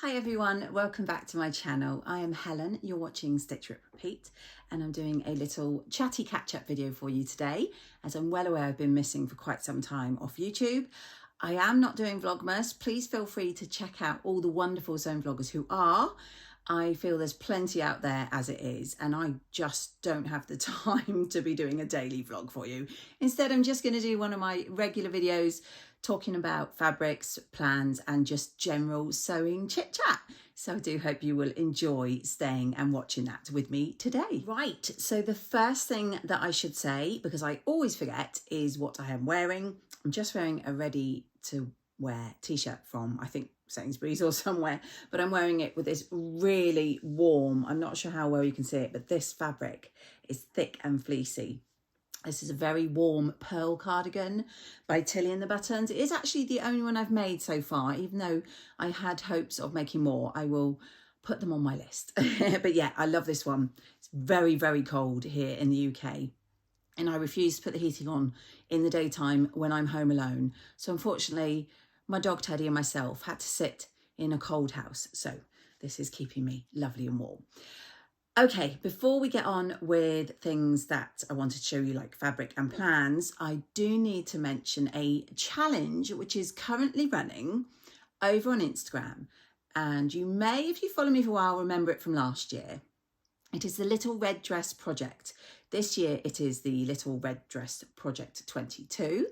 Hi everyone, welcome back to my channel. I am Helen, you're watching Stitch Rip Repeat, and I'm doing a little chatty catch-up video for you today, as I'm well aware I've been missing for quite some time off YouTube. I am not doing Vlogmas. Please feel free to check out all the wonderful zone vloggers who are. I feel there's plenty out there as it is, and I just don't have the time to be doing a daily vlog for you. Instead, I'm just going to do one of my regular videos talking about fabrics, plans, and just general sewing chit chat. So I do hope you will enjoy staying and watching that with me today. Right, so the first thing that I should say, because I always forget, is what I am wearing. I'm just wearing a ready to wear t-shirt from, I think, Sainsbury's or somewhere, but I'm wearing it with this really warm, I'm not sure how well you can see it, but this fabric is thick and fleecy. This is a very warm pearl cardigan by Tilly and the Buttons. It is actually the only one I've made so far, even though I had hopes of making more. I will put them on my list. But yeah, I love this one. It's very, very cold here in the UK. And I refuse to put the heating on in the daytime when I'm home alone. So unfortunately, my dog Teddy and myself had to sit in a cold house. So this is keeping me lovely and warm. Okay, before we get on with things that I wanted to show you, like fabric and plans, I do need to mention a challenge which is currently running over on Instagram. And you may, if you follow me for a while, remember it from last year. It is the Little Red Dress Project. This year it is the Little Red Dress Project 22,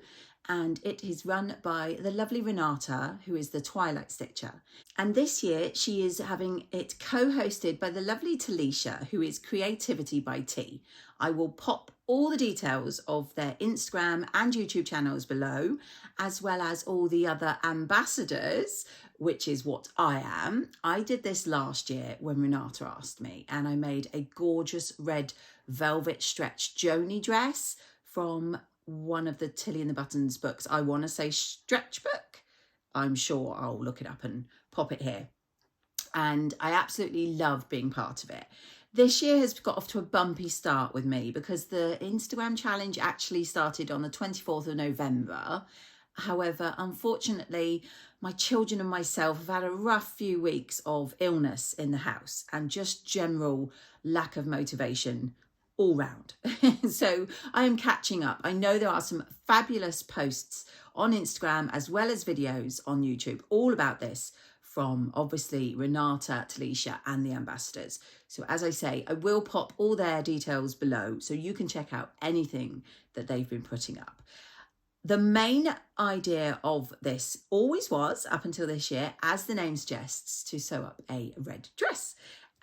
and it is run by the lovely Renata, who is the Twilight Stitcher. And this year she is having it co-hosted by the lovely Talisha, who is Creativity by T. I will pop all the details of their Instagram and YouTube channels below, as well as all the other ambassadors, which is what I am. I did this last year when Renata asked me, and I made a gorgeous red velvet stretch Joni dress from one of the Tilly and the Buttons books. I want to say stretch book. I'm sure I'll look it up and pop it here. And I absolutely love being part of it. This year has got off to a bumpy start with me because the Instagram challenge actually started on the 24th of November. However, unfortunately, my children and myself have had a rough few weeks of illness in the house and just general lack of motivation all round. So I am catching up. I know there are some fabulous posts on Instagram as well as videos on YouTube all about this from obviously Renata, Talisha and the ambassadors. So as I say, I will pop all their details below so you can check out anything that they've been putting up. The main idea of this always was, up until this year, as the name suggests, to sew up a red dress.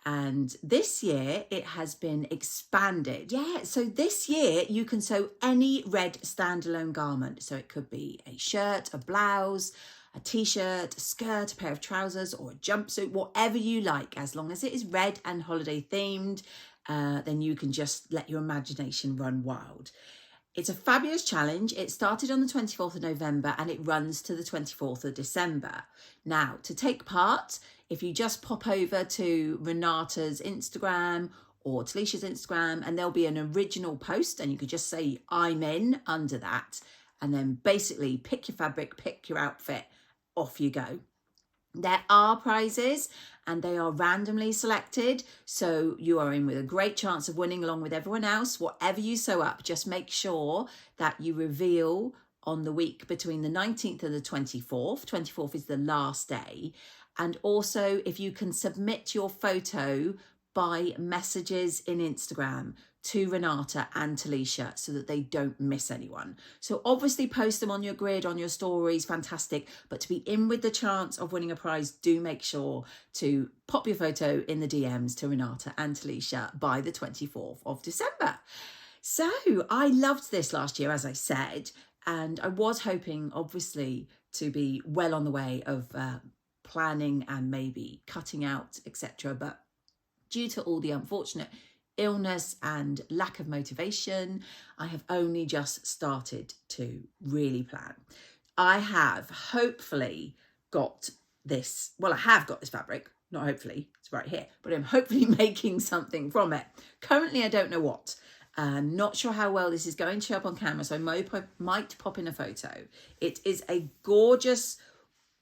And this year it has been expanded. Yeah, so this year you can sew any red standalone garment. So it could be a shirt, a blouse, a t-shirt, a skirt, a pair of trousers or a jumpsuit, whatever you like. As long as it is red and holiday themed, then you can just let your imagination run wild. It's a fabulous challenge. It started on the 24th of November and it runs to the 24th of December. Now, to take part, if you just pop over to Renata's Instagram or Talisha's Instagram, and there'll be an original post and you could just say, I'm in under that. And then basically pick your fabric, pick your outfit, off you go. There are prizes and they are randomly selected. So you are in with a great chance of winning along with everyone else. Whatever you sew up, just make sure that you reveal on the week between the 19th and the 24th. 24th is the last day. And also if you can submit your photo by messages in Instagram to Renata and Talisha so that they don't miss anyone. So obviously post them on your grid, on your stories, fantastic. But to be in with the chance of winning a prize, do make sure to pop your photo in the DMs to Renata and Talisha by the 24th of December. So I loved this last year, as I said, and I was hoping obviously to be well on the way of planning and maybe cutting out, etc. But due to all the unfortunate illness and lack of motivation, I have only just started to really plan. I have hopefully got this, well, I have got this fabric, not hopefully, it's right here, but I'm hopefully making something from it. Currently, I don't know what. Not sure how well this is going to show up on camera, so I might pop in a photo. It is a gorgeous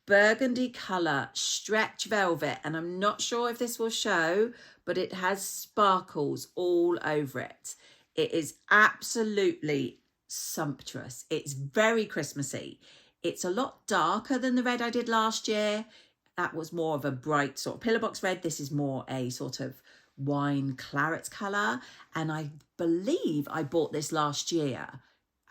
burgundy colour stretch velvet, and I'm not sure if this will show, but it has sparkles all over it. It is absolutely sumptuous. It's very Christmassy. It's a lot darker than the red I did last year. That was more of a bright sort of pillar box red. This is more a sort of wine claret colour, and I believe I bought this last year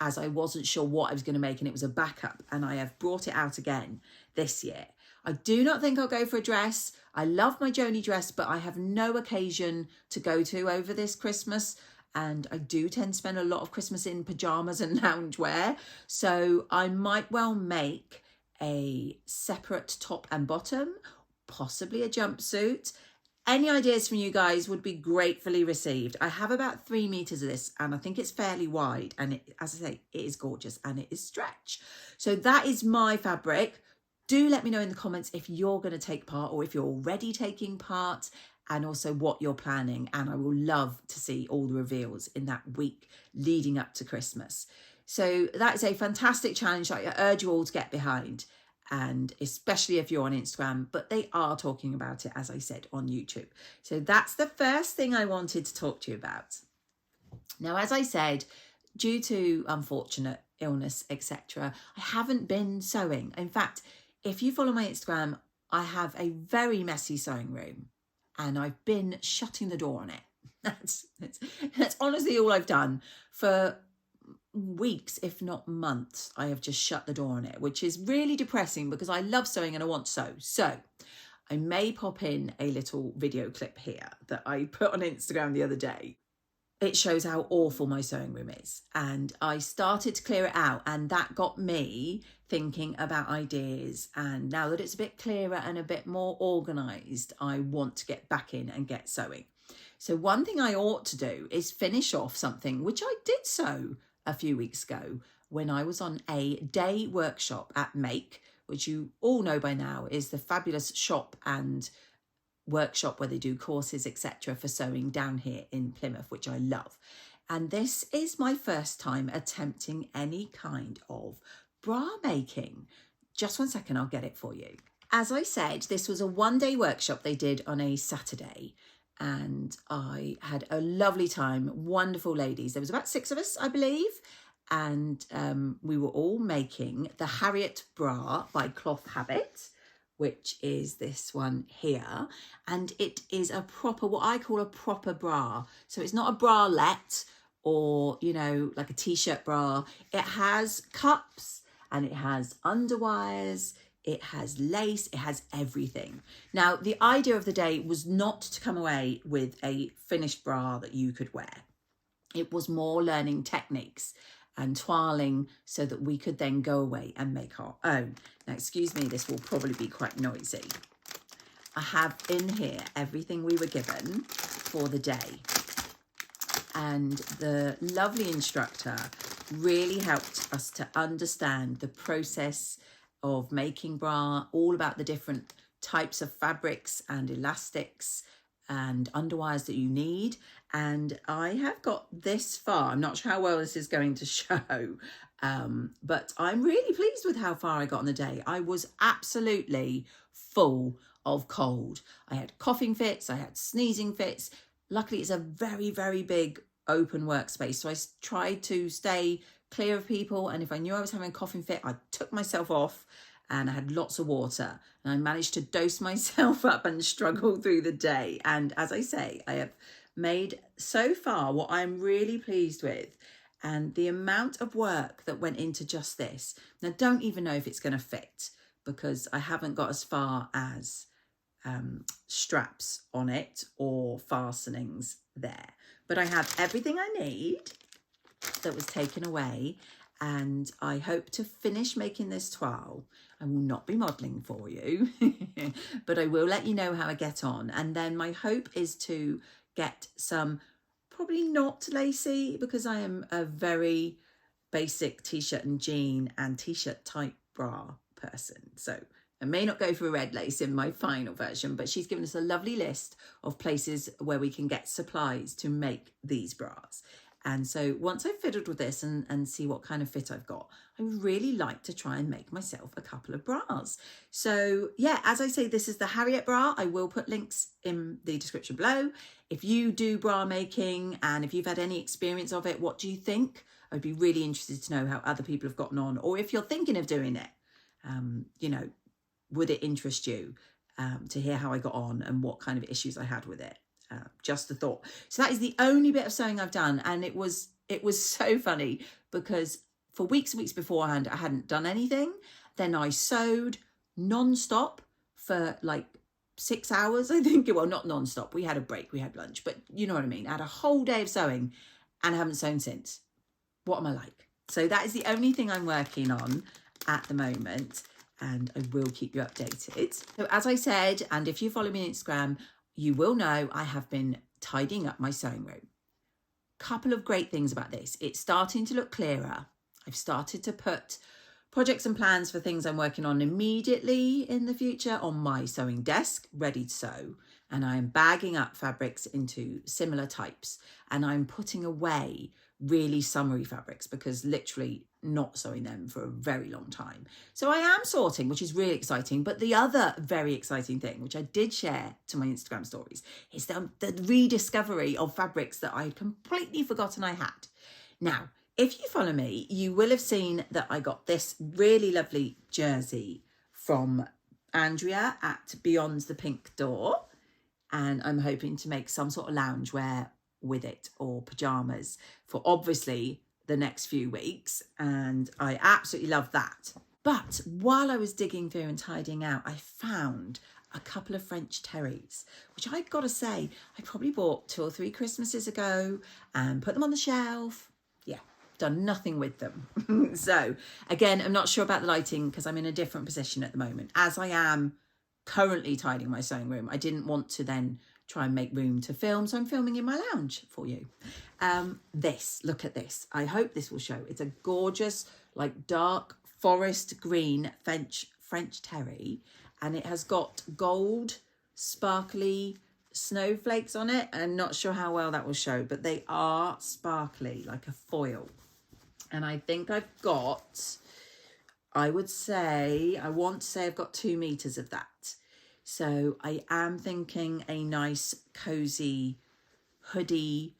as I wasn't sure what I was going to make, and it was a backup, and I have brought it out again this year. I do not think I'll go for a dress. I love my Joni dress, but I have no occasion to go to over this Christmas, and I do tend to spend a lot of Christmas in pyjamas and loungewear, so I might well make a separate top and bottom, possibly a jumpsuit. Any ideas from you guys would be gratefully received. I have about 3 meters of this, and I think it's fairly wide, and it, as I say, it is gorgeous and it is stretch. So that is my fabric. Do let me know in the comments if you're going to take part, or if you're already taking part, and also what you're planning. And I will love to see all the reveals in that week leading up to Christmas. So that is a fantastic challenge that I urge you all to get behind, and especially if you're on Instagram, but they are talking about it, as I said, on YouTube. So that's the first thing I wanted to talk to you about. Now, as I said, due to unfortunate illness, etc., I haven't been sewing. In fact, if you follow my Instagram, I have a very messy sewing room, and I've been shutting the door on it. That's honestly all I've done for weeks, if not months. I have just shut the door on it, which is really depressing because I love sewing and I want to sew. So I may pop in a little video clip here that I put on Instagram the other day. It shows how awful my sewing room is, and I started to clear it out, and that got me thinking about ideas. And now that it's a bit clearer and a bit more organised, I want to get back in and get sewing. So one thing I ought to do is finish off something which I did sew a few weeks ago when I was on a day workshop at Make, which you all know by now is the fabulous shop and workshop where they do courses, etc., for sewing down here in Plymouth, which I love. And this is my first time attempting any kind of bra making. Just one second, I'll get it for you. As I said, this was a one-day workshop they did on a Saturday, and I had a lovely time. Wonderful ladies. There was about 6 of us, I believe, and we were all making the Harriet bra by Cloth Habit, which is this one here, and it is a proper, what I call a proper bra. So it's not a bralette or, you know, like a t-shirt bra. It has cups and it has underwires, it has lace, it has everything. Now, the idea of the day was not to come away with a finished bra that you could wear. It was more learning techniques and toiling so that we could then go away and make our own. Now, excuse me, this will probably be quite noisy. I have in here everything we were given for the day. And the lovely instructor really helped us to understand the process of making bra, all about the different types of fabrics and elastics and underwires that you need. And I have got this far. I'm not sure how well this is going to show, but I'm really pleased with how far I got on the day. I was absolutely full of cold. I had coughing fits, I had sneezing fits. Luckily, it's a very, very big open workspace, so I tried to stay clear of people, and if I knew I was having a coughing fit, I took myself off, and I had lots of water, and I managed to dose myself up and struggle through the day. And as I say, I have made so far what I'm really pleased with, and the amount of work that went into just this. Now, I don't even know if it's going to fit because I haven't got as far as straps on it or fastenings there, but I have everything I need that was taken away, and I hope to finish making this toile. I will not be modelling for you, but I will let you know how I get on. And then my hope is to get some, probably not lacy, because I am a very basic t-shirt and jean and t-shirt type bra person. So I may not go for a red lace in my final version, but she's given us a lovely list of places where we can get supplies to make these bras. And so once I've fiddled with this and see what kind of fit I've got, I really like to try and make myself a couple of bras. So yeah, as I say, this is the Harriet bra. I will put links in the description below. If you do bra making and if you've had any experience of it, what do you think? I'd be really interested to know how other people have gotten on, or if you're thinking of doing it, you know, would it interest you to hear how I got on and what kind of issues I had with it? Just a thought. So that is the only bit of sewing I've done, and it was so funny because for weeks and weeks beforehand I hadn't done anything. Then I sewed non-stop for like 6 hours, I think. Well, not non-stop, we had a break, we had lunch, but you know what I mean. I had a whole day of sewing and I haven't sewn since. What am I like? So that is the only thing I'm working on at the moment, and I will keep you updated. So as I said, and if you follow me on Instagram, you will know I have been tidying up my sewing room. Couple of great things about this. It's starting to look clearer. I've started to put projects and plans for things I'm working on immediately in the future on my sewing desk, ready to sew. And I'm bagging up fabrics into similar types. And I'm putting away really summery fabrics because literally not sewing them for a very long time. So I am sorting, which is really exciting. But the other very exciting thing, which I did share to my Instagram stories, is the rediscovery of fabrics that I had completely forgotten I had. Now, if you follow me, you will have seen that I got this really lovely jersey from Andra at Beyond the Pink Door. And I'm hoping to make some sort of loungewear with it, or pajamas, for obviously the next few weeks. And I absolutely love that. But while I was digging through and tidying out, I found a couple of French terries, which I've got to say, I probably bought 2 or 3 Christmases ago and put them on the shelf. Yeah, done nothing with them. So again, I'm not sure about the lighting because I'm in a different position at the moment. As I am currently tidying my sewing room, I didn't want to then try and make room to film, so I'm filming in my lounge for you. Look at this. I hope this will show. It's a gorgeous, like dark forest green French terry, and it has got gold sparkly snowflakes on it. I'm not sure how well that will show, but they are sparkly like a foil. And I think I've got, I want to say I've got 2 meters of that. So I am thinking a nice cozy hoodie,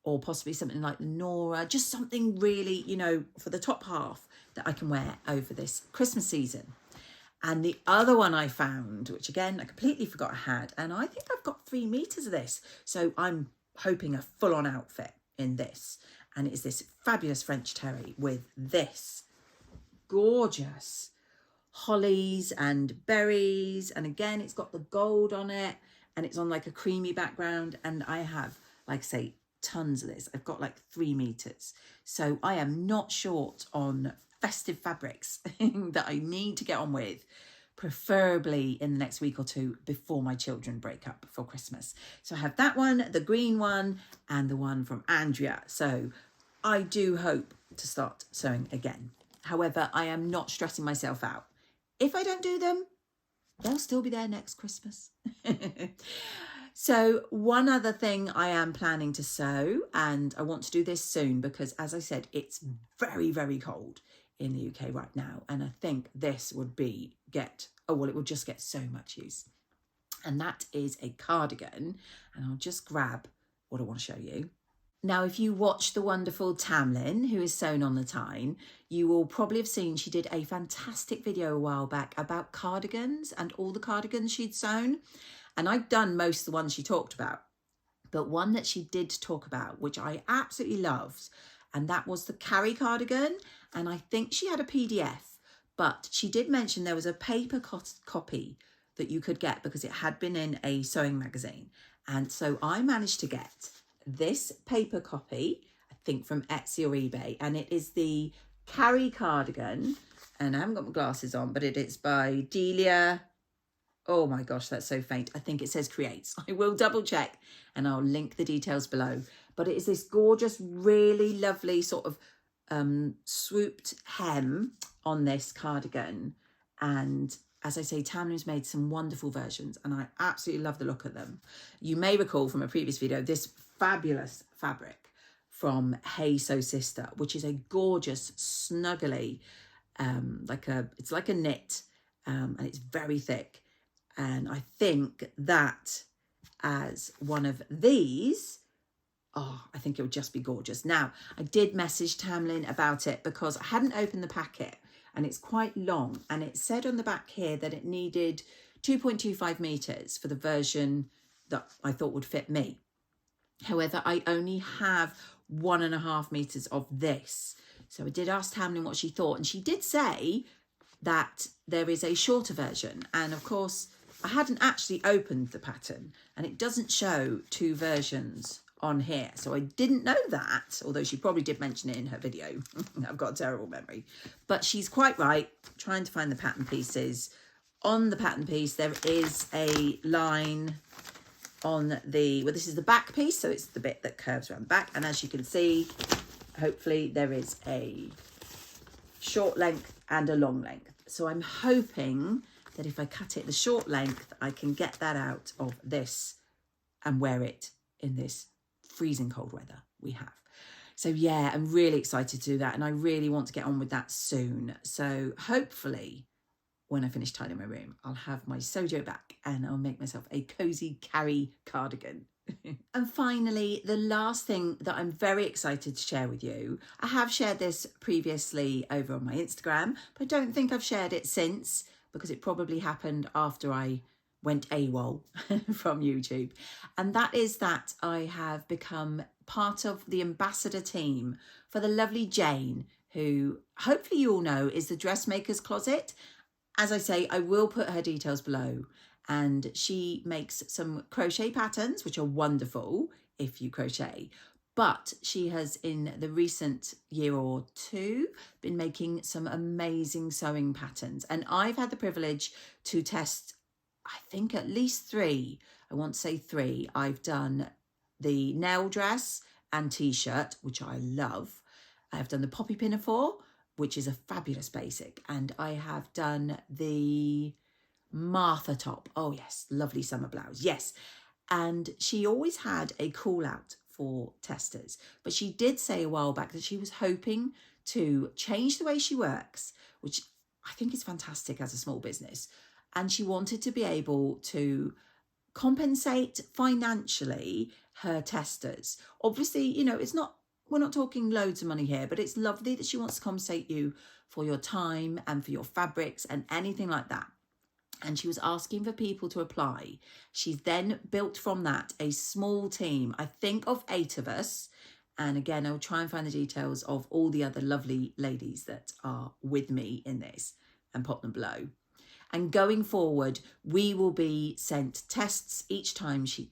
or possibly something like the Nora, just something really, you know, for the top half that I can wear over this Christmas season. And the other one I found, which again, I completely forgot I had, and I think I've got 3 meters of this. So I'm hoping a full-on outfit in this. And it's this fabulous French terry with this gorgeous hollies and berries, and again it's got the gold on it, and it's on like a creamy background, and I have, like I say, tons of this. I've got like 3 meters, so I am not short on festive fabrics that I need to get on with, preferably in the next week or 2 before my children break up for Christmas. So I have that one, the green one, and the one from Andra. So I do hope to start sewing again. However, I am not stressing myself out. If I don't do them, they'll still be there next Christmas. So one other thing I am planning to sew, and I want to do this soon because, as I said, it's very, very cold in the UK right now. And I think this would it would just get so much use. And that is a cardigan. And I'll just grab what I want to show you. Now, if you watch the wonderful Tamlyn, who is sewn on the Tyne, you will probably have seen she did a fantastic video a while back about cardigans and all the cardigans she'd sewn. And I've done most of the ones she talked about. But one that she did talk about, which I absolutely loved, and that was the Carrie cardigan. And I think she had a PDF, but she did mention there was a paper copy that you could get because it had been in a sewing magazine. And so I managed to get this paper copy, I think from Etsy or eBay, and it is the Carrie cardigan, and I haven't got my glasses on, but it is by Delia. Oh my gosh, that's so faint. I think it says Creates. I will double check and I'll link the details below. But it is this gorgeous, really lovely sort of swooped hem on this cardigan. And as I say, Tamlyn's made some wonderful versions and I absolutely love the look of them. You may recall from a previous video, this fabulous fabric from Hey So Sister, which is a gorgeous, snuggly, it's like a knit, and it's very thick. And I think that as one of these, oh, I think it would just be gorgeous. Now, I did message Tamlyn about it because I hadn't opened the packet, and it's quite long. And it said on the back here that it needed 2.25 meters for the version that I thought would fit me. However, I only have 1.5 meters of this. So I did ask Tamlyn what she thought, and she did say that there is a shorter version. And of course, I hadn't actually opened the pattern, and it doesn't show 2 versions on here. So I didn't know that, although she probably did mention it in her video. I've got a terrible memory. But she's quite right, trying to find the pattern pieces. On the pattern piece, there is a line on the, well, this is the back piece, so it's the bit that curves around the back. And as you can see, hopefully there is a short length and a long length. So I'm hoping that if I cut it the short length, I can get that out of this and wear it in this freezing cold weather we have. So yeah, I'm really excited to do that, and I really want to get on with that soon. So hopefully when I finish tidying my room, I'll have my Sojo back and I'll make myself a cozy Carrie cardigan. And finally, the last thing that I'm very excited to share with you, I have shared this previously over on my Instagram, but I don't think I've shared it since, because it probably happened after I went AWOL from YouTube. And that is that I have become part of the ambassador team for the lovely Jayne, who hopefully you all know is the Dressmakers Closet. As I say, I will put her details below, and she makes some crochet patterns, which are wonderful if you crochet. But she has, in the recent year or two, been making some amazing sewing patterns. And I've had the privilege to test, I think, at least 3. I want to say 3. I've done the nail dress and t-shirt, which I love. I've done the poppy pinafore, which is a fabulous basic. And I have done the Martha top. Oh yes, lovely summer blouse. Yes. And she always had a call out for testers, but she did say a while back that she was hoping to change the way she works, which I think is fantastic as a small business. And she wanted to be able to compensate financially her testers. Obviously, you know, we're not talking loads of money here, but it's lovely that she wants to compensate you for your time and for your fabrics and anything like that. And she was asking for people to apply. She's then built from that a small team, I think of 8 of us. And again, I'll try and find the details of all the other lovely ladies that are with me in this and pop them below. And going forward, we will be sent tests each time she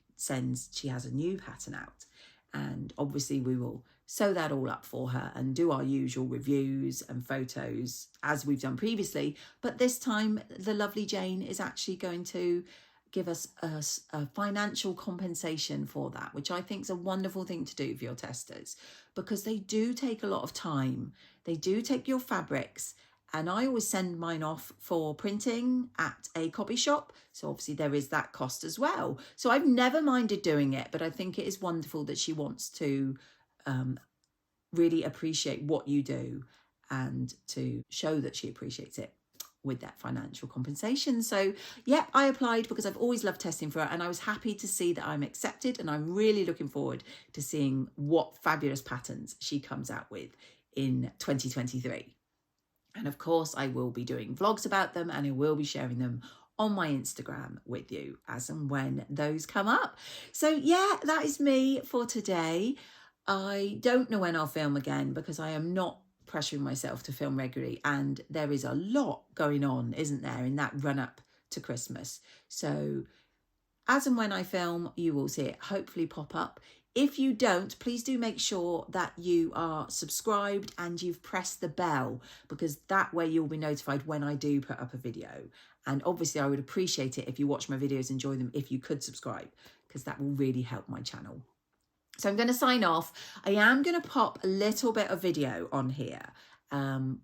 has a new pattern out. And obviously we will sew that all up for her and do our usual reviews and photos as we've done previously. But this time, the lovely Jayne is actually going to give us a financial compensation for that, which I think is a wonderful thing to do for your testers, because they do take a lot of time. They do take your fabrics. And I always send mine off for printing at a copy shop. So obviously there is that cost as well. So I've never minded doing it, but I think it is wonderful that she wants to really appreciate what you do and to show that she appreciates it with that financial compensation. So yeah, I applied because I've always loved testing for her, and I was happy to see that I'm accepted, and I'm really looking forward to seeing what fabulous patterns she comes out with in 2023. And of course, I will be doing vlogs about them, and I will be sharing them on my Instagram with you as and when those come up. So yeah, that is me for today. I don't know when I'll film again, because I am not pressuring myself to film regularly, and there is a lot going on, isn't there, in that run up to Christmas. So as and when I film, you will see it hopefully pop up. If you don't, please do make sure that you are subscribed and you've pressed the bell, because that way you'll be notified when I do put up a video. And obviously I would appreciate it if you watch my videos, enjoy them, if you could subscribe, because that will really help my channel. So I'm going to sign off. I am going to pop a little bit of video on here,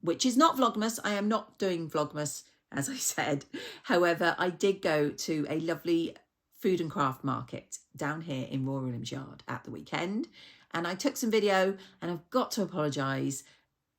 which is not Vlogmas. I am not doing Vlogmas, as I said. However, I did go to a lovely food and craft market down here in Royal Williams Yard at the weekend. And I took some video, and I've got to apologise.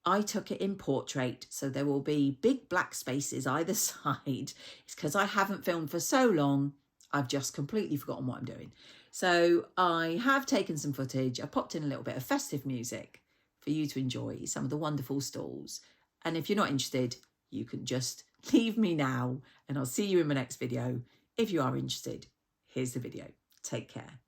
I took it in portrait, so there will be big black spaces either side. It's because I haven't filmed for so long, I've just completely forgotten what I'm doing. So I have taken some footage. I popped in a little bit of festive music for you to enjoy some of the wonderful stalls. And if you're not interested, you can just leave me now, and I'll see you in my next video. If you are interested, here's the video. Take care.